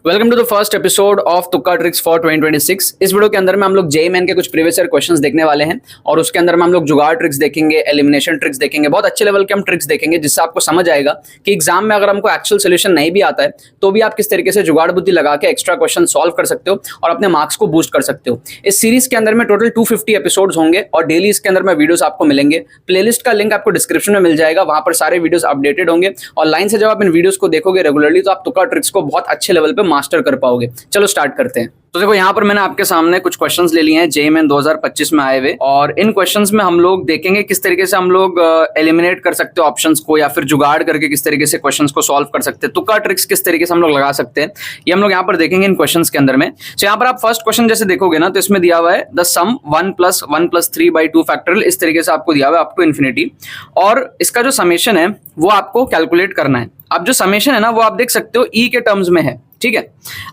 Welcome to the first episode of तुक्का tricks for 2026। इस video के अंदर में हम लोग जेईई मेन के कुछ प्रीवियस ईयर क्वेश्चंस देखने वाले हैं और उसके अंदर में हम लोग जुगाड़ ट्रिक्स देखेंगे, एलिमिनेशन ट्रिक्स देखेंगे, बहुत अच्छे लेवल के हम ट्रिक्स देखेंगे जिससे आपको समझ आएगा कि एग्जाम में अगर हमको एक्चुअल सोल्यूशन नहीं भी आता है तो भी आप किस तरीके से जुगाड़ बुद्धि लगा के एक्स्ट्रा क्वेश्चन सॉल्व कर सकते हो और अपने मार्क्स को बूस्ट कर सकते हो। इस सीरीज के अंदर में टोटल 250 एपिसोड्स होंगे और डेली इसके अंदर में वीडियोस आपको मिलेंगे। प्लेलिस्ट का लिंक आपको डिस्क्रिप्शन में मिल जाएगा, वहां पर सारे वीडियोस अपडेटेड होंगे और लाइन से जब आप इन वीडियोस को देखोगे रेगुलरली तो आप तुक्का ट्रिक्स को बहुत अच्छे लेवल पे मास्टर कर पाओगे। चलो स्टार्ट करते हैं। तो देखो यहाँ पर मैंने आपके सामने कुछ क्वेश्चंस ले लिए हैं जेईई मेन 2025 में आए हुए और इन क्वेश्चंस में हम लोग देखेंगे किस तरीके से हम लोग एलिमिनेट कर सकते हैं ऑप्शंस को या फिर जुगाड़ करके किस तरीके से क्वेश्चंस को सॉल्व कर सकते हैं, तुक्का ट्रिक्स किस तरीके से हम लोग लगा सकते हैं, ये हम लोग यहाँ पर देखेंगे इन क्वेश्चंस के अंदर में। तो यहाँ पर आप फर्स्ट क्वेश्चन जैसे देखोगे ना तो इसमें दिया हुआ है द सम 1 + 1 + 3/2 फैक्टोरियल, इस तरीके से आपको दिया हुआ है अप टू इन्फिनिटी और इसका जो समेशन है वो आपको कैलकुलेट करना है। अब जो समेशन है ना वो आप देख सकते हो ई के टर्म्स में है, ठीक है।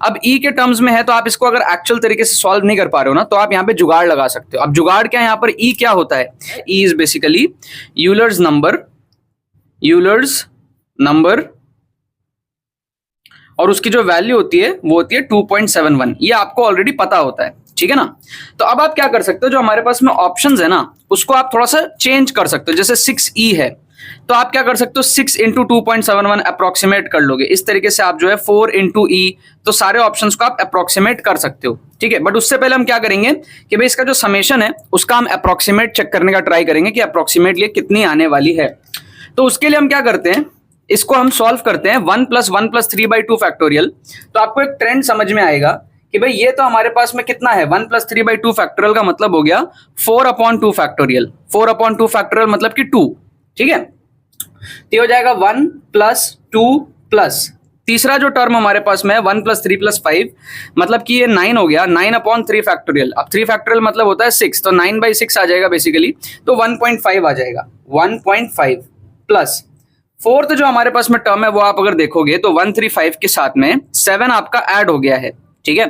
अब ई के टर्म्स में है तो आप इसको अगर एक्चुअल तरीके से सॉल्व नहीं कर पा रहे हो ना तो आप यहाँ पे जुगाड़ लगा सकते हो। अब जुगाड़ क्या है, यहाँ पर ई क्या होता है, E is basically Euler's number और उसकी जो वैल्यू होती है वो होती है 2.71। ये आपको ऑलरेडी पता होता है, ठीक है ना। तो अब आप क्या कर सकते हो, जो हमारे पास में ऑप्शंस है ना उसको आप थोड़ा सा चेंज कर सकते हो। जैसे 6e है तो आप क्या कर सकते हो 6 × 2.71 अप्रोक्सीमेट कर लोगे। इस तरीके से आप जो है 4 × e, तो सारे ऑप्शंस को आप अप्रोक्सीमेट कर सकते हो, ठीक है। बट उससे पहले हम क्या करेंगे कि भाई इसका जो समेशन है उसका हम अप्रोक्सीमेट चेक करने का ट्राई करेंगे कि अप्रोक्सीमेटली कितनी आने वाली है। तो उसके लिए हम क्या करते हैं, इसको हम सॉल्व करते हैं 1 + 1 + 3/2 फैक्टोरियल। तो आपको एक ट्रेंड समझ में आएगा कि भाई ये तो हमारे पास में कितना है 1 + 3/2 फैक्टोरियल का मतलब हो गया 4/2 फैक्टोरियल। 4/2 फैक्टोरियल मतलब कि 2, ठीक है। तो हो जाएगा 1 + 2 तीसरा जो टर्म हमारे पास में है 1 + 3 + 5 मतलब कि ये 9 हो गया 9/3 फैक्टोरियल। अब 3 फैक्टोरियल मतलब होता है 6, तो 9/6 आ जाएगा बेसिकली, तो 1.5 आ जाएगा 1.5 प्लस फोर्थ जो हमारे पास में टर्म है वो आप अगर देखोगे तो 135 के साथ में 7 आपका ऐड हो गया है, ठीक है।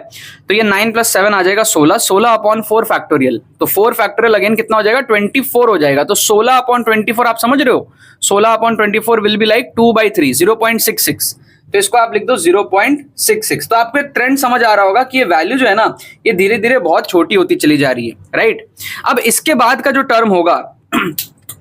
तो ये 9 + 7 आ जाएगा 16/4 फैक्टोरियल। तो 4 फैक्टोरियल अगेन कितना हो जाएगा 24 हो जाएगा। तो 16/24 आप समझ रहे हो, 16/24 विल बी लाइक 2/3 0.66। तो इसको आप लिख दो 0.66। तो आपको एक ट्रेंड समझ आ रहा होगा कि ये वैल्यू जो है ना ये धीरे धीरे बहुत छोटी होती चली जा रही है, राइट। अब इसके बाद का जो टर्म होगा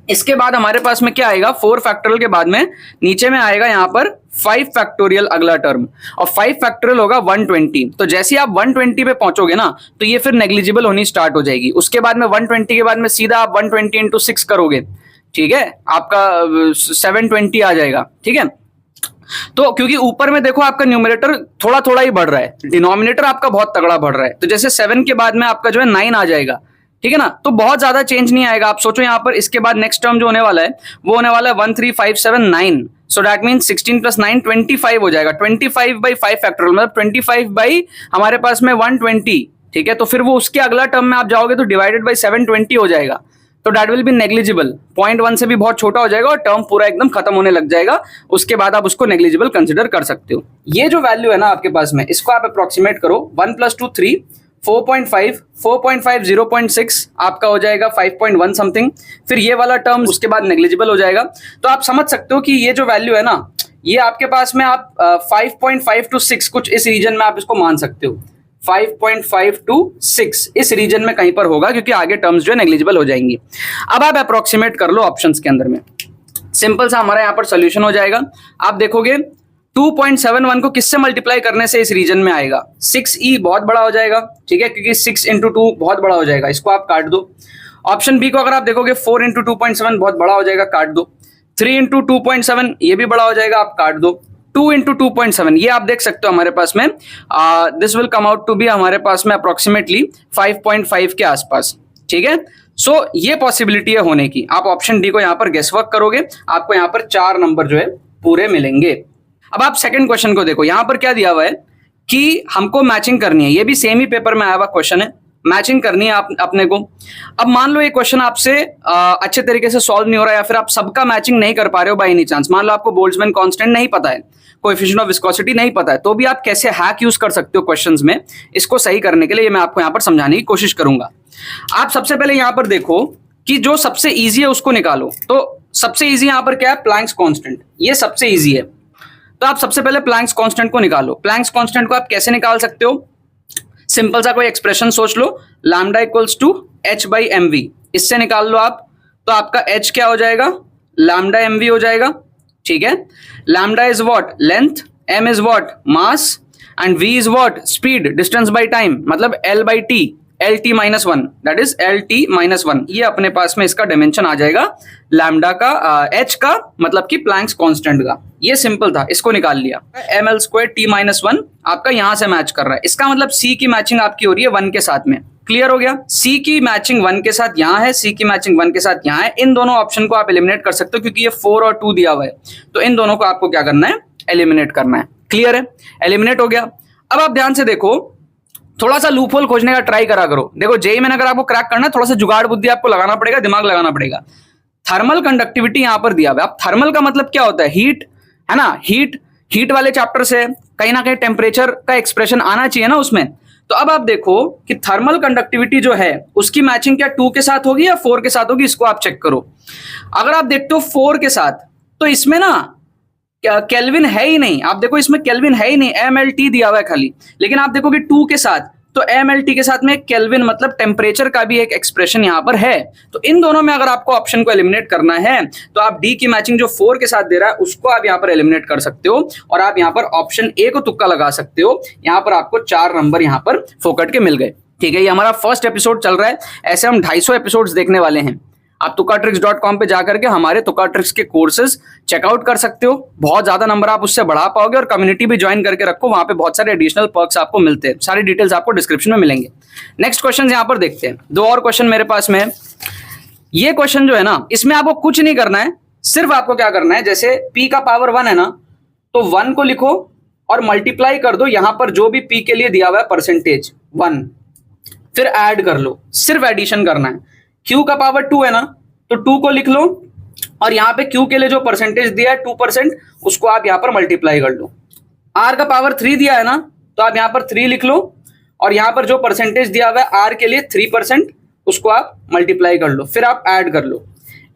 इसके बाद हमारे पास में क्या आएगा 4 फैक्टोरियल के बाद में नीचे में आएगा यहाँ पर 5 फैक्टोरियल अगला टर्म और 5 फैक्टोरियल होगा 120। तो जैसे ही आप 120 पे पहुंचोगे ना तो ये फिर नेग्लिजिबल होनी स्टार्ट हो जाएगी। उसके बाद में 120 के बाद में सीधा आप 120 × 6 करोगे, ठीक है, आपका 720 आ जाएगा, ठीक है। तो क्योंकि ऊपर में देखो आपका न्यूमरेटर थोड़ा थोड़ा ही बढ़ रहा है, डिनोमिनेटर आपका बहुत तगड़ा बढ़ रहा है। तो जैसे 7 के बाद में आपका जो है 9 आ जाएगा, ठीक है ना। तो बहुत ज्यादा चेंज नहीं आएगा। आप सोचो यहाँ पर इसके बाद नेक्स्ट टर्म जो होने वाला है वो होने वाला है 13579। सो दैट मीन 16 + 9 25 हो जाएगा। 25/5 फैक्टोरियल मतलब 25 हमारे पास में 120, ठीक है। तो फिर वो उसके अगला टर्म में आप जाओगे तो डिवाइडेड बाई 720 हो जाएगा। तो दैट विल बी नेग्लिजिबल, 0.1 से भी बहुत छोटा हो जाएगा और टर्म पूरा एकदम खत्म होने लग जाएगा। उसके बाद आप उसको नेग्लिजिबल कंसिडर कर सकते हो। ये जो वैल्यू है ना आपके पास में इसको आप अप्रोक्सीमेट करो 1 + 2 3 4.5 0.6 आपका हो जाएगा 5.1 समथिंग। फिर ये वाला टर्म उसके बाद नेग्लिजिबल हो जाएगा। तो आप समझ सकते हो कि ये जो वैल्यू है ना ये आपके पास में आप 5.5 to 6 कुछ इस रीजन में आप इसको मान सकते हो। 5.5 to 6 इस रीजन में कहीं पर होगा क्योंकि आगे टर्म्स जो है नेग्लिजिबल हो जाएंगी। अब आप अप्रोक्सीमेट कर लो ऑप्शंस के अंदर में, सिंपल सा हमारा यहाँ पर सोल्यूशन हो जाएगा। आप देखोगे 2.71 को किससे मल्टीप्लाई करने से इस रीजन में आएगा 6e बहुत बड़ा हो जाएगा, ठीक है, क्योंकि 6 × 2 बहुत बड़ा हो जाएगा, इसको आप काट दो। ऑप्शन बी को अगर आप देखोगे 4 × 2.7 बहुत बड़ा हो जाएगा, काट दो। 3 × 2.7 ये भी बड़ा हो जाएगा, आप काट दो। 2 × 2.7 ये आप देख सकते हो हमारे पास में this will come out to be हमारे पास में अप्रोक्सीमेटली 5.5 के आसपास, ठीक है। सो ये पॉसिबिलिटी है होने की। आप ऑप्शन डी को यहाँ पर गेस वर्क करोगे, आपको यहाँ पर 4 नंबर जो है पूरे मिलेंगे। अब आप सेकंड क्वेश्चन को देखो, यहां पर क्या दिया हुआ है कि हमको मैचिंग करनी है। ये भी सेम ही पेपर में आया हुआ क्वेश्चन है, मैचिंग करनी है आप अपने को। अब मान लो ये क्वेश्चन आपसे अच्छे तरीके से सॉल्व नहीं हो रहा है या फिर आप सबका मैचिंग नहीं कर पा रहे हो बाय एनी चांस। मान लो आपको बोल्ट्जमैन कांस्टेंट नहीं पता है, कोएफिशिएंट ऑफ विस्कोसिटी नहीं पता है, तो भी आप कैसे हैक यूज कर सकते हो क्वेश्चंस में। इसको सही करने के लिए मैं आपको यहाँ पर समझाने की कोशिश करूंगा। आप सबसे पहले यहाँ पर देखो कि जो सबसे ईजी है उसको निकालो। तो सबसे ईजी यहाँ पर क्या है, प्लैंक्स कांस्टेंट, ये सबसे ईजी है। तो आप सबसे पहले प्लैंक्स कांस्टेंट को निकालो। प्लैंक्स कांस्टेंट को आप कैसे निकाल सकते हो? सिंपल सा कोई एक्सप्रेशन सोच लो, lambda equals to h by m v, इससे निकाल लो आप। तो आपका h क्या हो जाएगा? लैम्डा एम वी हो जाएगा, ठीक है। Lambda is what? Length, m is what? Mass, and v is what? Speed, distance by time, मतलब l by T, L T minus one, that is L T minus one. ये अपने पास में इसका dimension आ जाएगा लैम्डा का, h का मतलब कि प्लैंक्स कांस्टेंट का। ये सिंपल था, इसको निकाल लिया। M L square T minus one आपका यहां से मैच कर रहा है, इसका मतलब c की मैचिंग आपकी हो रही है 1 के साथ में। क्लियर हो गया? c की मैचिंग 1 के साथ यहाँ है, c की मैचिंग 1 के साथ यहाँ है। इन दोनों ऑप्शन को आप एलिमिनेट कर सकते हो क्योंकि ये 4 और 2 दिया हुआ है, तो इन दोनों को आपको क्या करना है? एलिमिनेट करना है। क्लियर है? एलिमिनेट हो गया। अब आप ध्यान से देखो, थोड़ा सा लूप होल खोजने का ट्राई करा करो। देखो जेई में अगर आपको क्रैक करना है, थोड़ा सा जुगाड़ बुद्धि आपको लगाना पड़ेगा, दिमाग लगाना पड़ेगा। थर्मल कंडक्टिविटी यहां पर दिया हुआ है। अब थर्मल का मतलब क्या होता है? हीट, है ना। हीट वाले चैप्टर से कहीं ना कहीं टेम्परेचर का एक्सप्रेशन आना चाहिए ना उसमें। तो अब आप देखो कि थर्मल कंडक्टिविटी जो है उसकी मैचिंग क्या 2 के साथ होगी या 4 के साथ होगी, इसको आप चेक करो। अगर आप देखते हो 4 के साथ, तो इसमें ना केल्विन है ही नहीं। आप देखो इसमें केल्विन है ही नहीं, एमएलटी दिया हुआ है खाली। लेकिन आप देखो कि 2 के साथ, तो एमएलटी के साथ में केल्विन मतलब टेम्परेचर का भी एक एक्सप्रेशन यहां पर है। तो इन दोनों में अगर आपको ऑप्शन को एलिमिनेट करना है, तो आप डी की मैचिंग जो 4 के साथ दे रहा है उसको आप यहां पर एलिमिनेट कर सकते हो, और आप यहां पर ऑप्शन ए को तुक्का लगा सकते हो। यहां पर आपको 4 नंबर यहां पर फोकट के मिल गए, ठीक है। ये हमारा फर्स्ट एपिसोड चल रहा है, ऐसे हम 250 एपिसोड्स देखने वाले हैं। आप tukatricks.com पे जाकर के हमारे तुक्का ट्रिक्स के कोर्सेज चेकआउट कर सकते हो। बहुत ज्यादा नंबर आप उससे बढ़ा पाओगे, और कम्युनिटी भी ज्वाइन करके रखो, वहां पे बहुत सारे एडिशनल पर्क्स आपको मिलते हैं। सारी डिटेल्स आपको डिस्क्रिप्शन में मिलेंगे। नेक्स्ट क्वेश्चन यहां पर देखते हैं। 2 और क्वेश्चन मेरे पास में है। ये क्वेश्चन जो है ना, इसमें आपको कुछ नहीं करना है, सिर्फ आपको क्या करना है, जैसे p का पावर 1 है ना, तो 1 को लिखो और मल्टीप्लाई कर दो यहां पर जो भी p के लिए दिया हुआ है परसेंटेज 1, फिर ऐड कर लो। सिर्फ एडिशन करना है। Q का पावर 2 है ना, तो 2 को लिख लो, और यहां पे Q के लिए जो परसेंटेज दिया है 2%, उसको आप यहां पर मल्टीप्लाई कर लो। R का पावर 3 दिया है ना, तो आप यहां पर 3 लिख लो, और यहां पर जो परसेंटेज दिया हुआ है R के लिए 3%, उसको आप मल्टीप्लाई कर लो, फिर आप ऐड कर लो।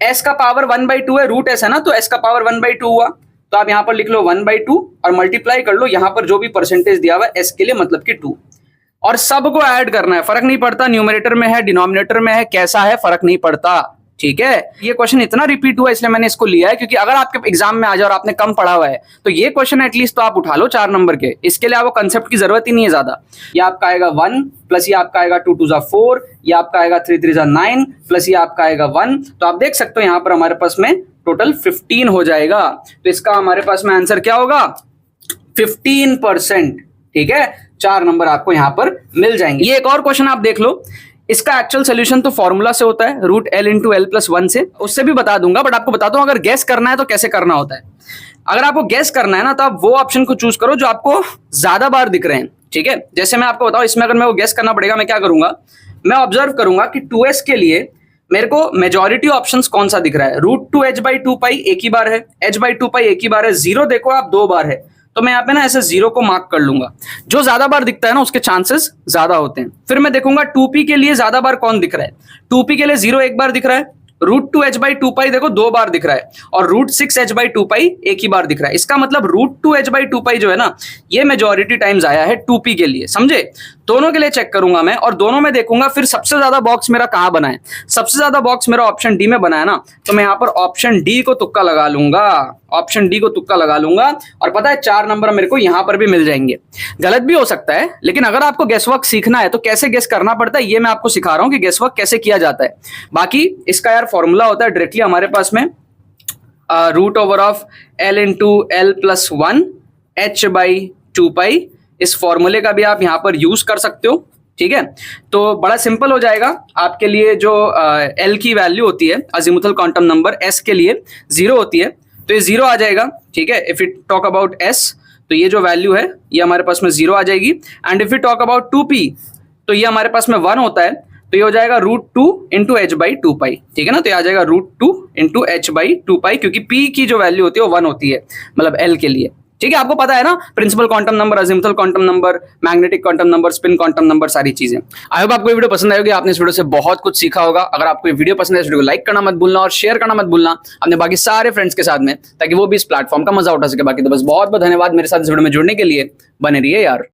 S का पावर 1/2 है, रूट S है ना, तो S का पावर 1/2 हुआ, तो आप यहां पर लिख लो 1/2 और मल्टीप्लाई कर लो यहां पर जो भी परसेंटेज दिया हुआ है S के लिए, मतलब कि 2, और सबको ऐड करना है। फर्क नहीं पड़ता न्यूमरेटर में है, डिनोमिनेटर में है, कैसा है फर्क नहीं पड़ता, ठीक है। ये क्वेश्चन इतना रिपीट हुआ इसलिए मैंने इसको लिया है, क्योंकि अगर आपके एग्जाम में आ जाए और आपने कम पढ़ा हुआ है, तो ये क्वेश्चन एटलीस्ट तो आप उठा लो 4 नंबर के। इसके लिए आपको कंसेप्ट की जरूरत ही नहीं है ज्यादा। ये आपका आएगा 1 प्लस ये आपका आएगा 2 2 4, ये आपका आएगा 3 3 9 प्लस ये आपका आएगा 1। तो आप देख सकते हो यहाँ पर हमारे पास में टोटल 15 हो जाएगा। तो इसका हमारे पास में आंसर क्या होगा? 15%, ठीक है। 4 नंबर आपको यहां पर मिल जाएंगे। ये एक और क्वेश्चन आप देख लो, इसका एक्चुअल सोल्यूशन तो फॉर्मूला से होता है, root L into L plus 1 से, उससे भी बता दूंगा, बट आपको बताता हूं अगर गैस करना है तो कैसे करना होता है। अगर आपको गैस करना है ना, तो आप वो ऑप्शन को चूज करो जो आपको ज्यादा बार दिख रहे हैं, ठीक है। जैसे मैं आपको बताऊं, इसमें अगर मैं वो गैस करना पड़ेगा, मैं क्या करूंगा, मैं ऑब्जर्व करूंगा कि 2s के लिए मेरे को मेजॉरिटी ऑप्शंस कौन सा दिख रहा है। रूट 2h/2 पाई एक ही बार है, h/2 पाई एक ही बार है, 0 देखो आप 2 बार है, तो मैं यहाँ पे ना ऐसे 0 को मार्क कर लूंगा। जो ज्यादा बार दिखता है ना उसके चांसेस ज्यादा होते हैं। फिर मैं देखूंगा 2p के लिए ज्यादा बार कौन दिख रहा है। 2p के लिए 0 एक बार दिख रहा है, रूट 2h/2 पाई देखो 2 बार दिख रहा है, और रूट 6h/2 पाई एक ही बार दिख रहा है। इसका मतलब रूट 2h/2 पाई जो है ना, ये मेजॉरिटी टाइम्स आया है 2p के लिए, समझे। दोनों के लिए चेक करूंगा मैं, और दोनों में देखूंगा फिर सबसे ज्यादा बॉक्स मेरा कहां बना है। सबसे ज्यादा बॉक्स मेरा ऑप्शन डी में बना है ना, तो मैं यहां पर ऑप्शन डी को तुक्का लगा लूंगा, ऑप्शन डी को तुक्का लगा लूंगा। और पता है 4 नंबर मेरे को यहां पर भी मिल जाएंगे। गलत भी हो सकता है, लेकिन अगर आपको गेस वर्क सीखना है तो कैसे गेस करना पड़ता है ये मैं आपको सिखा रहा हूं कि गेस वर्क कैसे किया जाता है। बाकी इसका यार फॉर्मूला होता है डायरेक्टली हमारे पास में, root over of L into L plus 1 h/2 pi. इस फॉर्मूले का भी आप यहां पर यूज कर सकते हो, ठीक है। तो बड़ा सिंपल हो जाएगा आपके लिए। जो L की वैल्यू होती है अजीमुथल क्वांटम नंबर, S के लिए 0 होती है, तो ये 0 आ जाएगा, ठीक है। If you talk about S, तो ये जो वैल्यू है ये हमारे पास में 0 आ जाएगी। And if you talk about 2p, तो ये हमारे पास में 1 होता है, तो ये हो जाएगा रूट 2 इंटू h/2 पाई, ठीक है ना। तो ये आ जाएगा रूट 2 इंटू h/2 पाई, क्योंकि p की जो वैल्यू होती है वो 1 होती है, मतलब L के लिए, ठीक है, आपको पता है ना, principal quantum number, azimuthal quantum number, magnetic quantum number, spin quantum number, सारी चीजें। आई होप आपको ये वीडियो पसंद आएगी, आपने इस वीडियो से बहुत कुछ सीखा होगा। अगर आपको ये वीडियो पसंद है, इस वीडियो को लाइक करना मत भूलना और शेयर करना मत भूलना अपने बाकी सारे फ्रेंड्स के साथ में, ताकि वो भी इस प्लेटफॉर्म का मजा उठा सके। बाकी तो बस बहुत बहुत धन्यवाद मेरे साथ इस वीडियो में जुड़ने के लिए, बने रहिए यार।